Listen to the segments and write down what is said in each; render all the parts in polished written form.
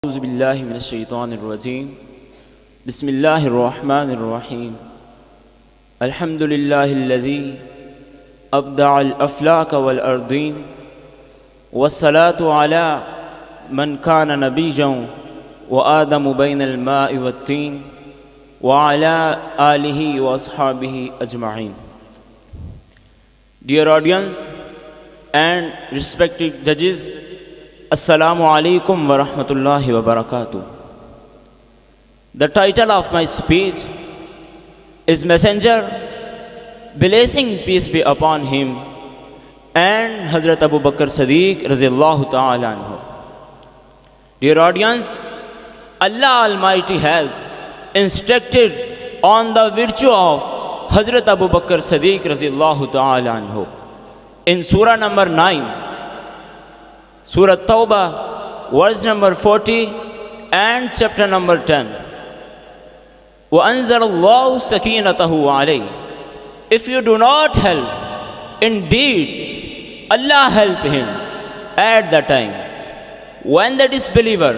أعوذ بالله من الشيطان الرجيم بسم الله الرحمن الرحيم الحمد لله الذي أبدع الأفلاك والأرضين والصلاة على من كان نبيا وآدم بين الماء والطين وعلى آله وأصحابه أجمعين. Dear audience and respected judges, Assalamu alaikum wa rahmatullahi wa barakatuh. The title of my speech is Messenger, blessing peace be upon him, and Hazrat Abu Bakr Siddiq radhiyallahu ta'ala anhu. Dear audience, Allah Almighty has instructed on the virtue of Hazrat Abu Bakr Siddiq radhiyallahu ta'ala anhu. In Surah number 9, Surah Tawbah, verse number 40 and chapter number 10. وَأَنزَلَ اللَّهُ سَكِينَتَهُ عَلَيْهِ. If you do not help, indeed Allah help him at the time when the disbeliever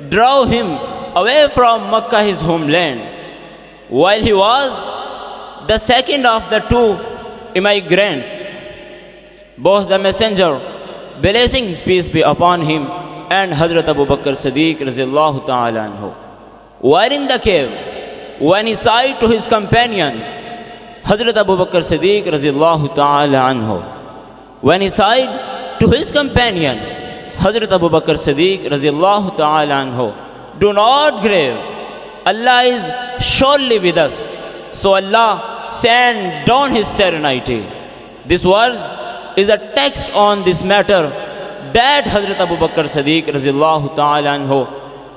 drove him away from Makkah, his homeland, while he was the second of the two immigrants. Both the messenger, blessings peace be upon him, and Hazrat Abu Bakr Siddiq radhiyallahu ta'ala anhu were in the cave when he said to his companion Hazrat Abu Bakr Siddiq radhiyallahu ta'ala anhu, when he said to his companion Hazrat Abu Bakr Siddiq radhiyallahu ta'ala anhu, do not grieve, Allah is surely with us. So Allah sent down his serenity. This verse is a text on this matter, that Hazrat Abu Bakr Siddiq radhiyallahu ta'ala anhu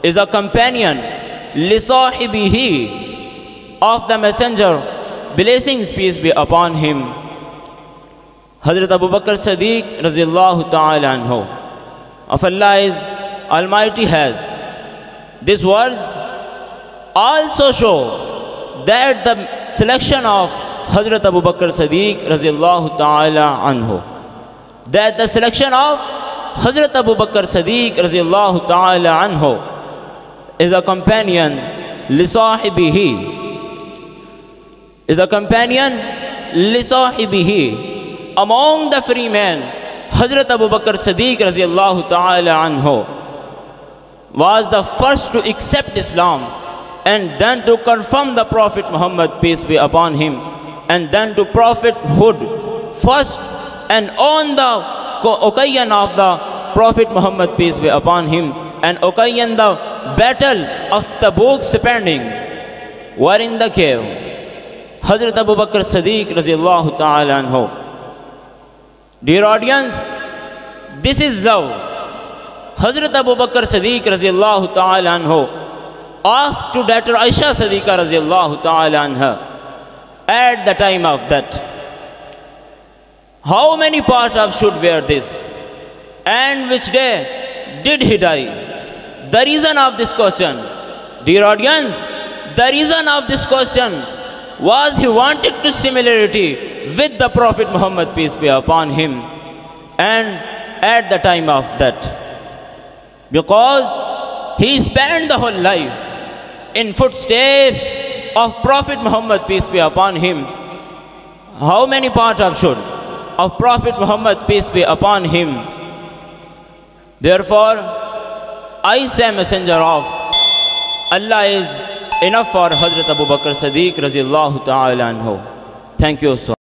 is a companion li sahibihi of the messenger, blessings peace be upon him. Hazrat Abu Bakr Siddiq radhiyallahu ta'ala anhu of Allah is Almighty has. This verse also show that the selection of Hazrat Abu Bakr Siddiq radhiyallahu ta'ala anhu, that the selection of Hazrat Abu Bakr Siddiq radhiyallahu ta'ala anhu is a companion li sahibihi, is a companion li sahibihi among the free men. Hazrat Abu Bakr Siddiq radhiyallahu ta'ala anhu was the first to accept Islam, and then to confirm the Prophet Muhammad, peace be upon him, and then to prophethood first, and on the occasion of the Prophet Muhammad, peace be upon him, and occasion the battle of Tabuk pending, were in the cave Hazrat Abu Bakr Siddiq radhiyallahu ta'ala anhu. Dear audience, this is love. Hazrat Abu Bakr Siddiq radhiyallahu ta'ala anhu asked to daughter Aisha Siddiqa radhiyallahu ta'ala anha at the time of that, how many parts of should wear this, and which day did he die? The reason of this question, dear audience, the reason of this question was he wanted to similarity with the Prophet Muhammad, peace be upon him, and at the time of that, because he spent the whole life in footsteps of Prophet Muhammad, peace be upon him. How many parts of should of Prophet Muhammad, peace be upon him? Therefore, I say messenger of Allah is enough for Hazrat Abu Bakr Siddiq radhiyallahu ta'ala anhu. Thank you so much.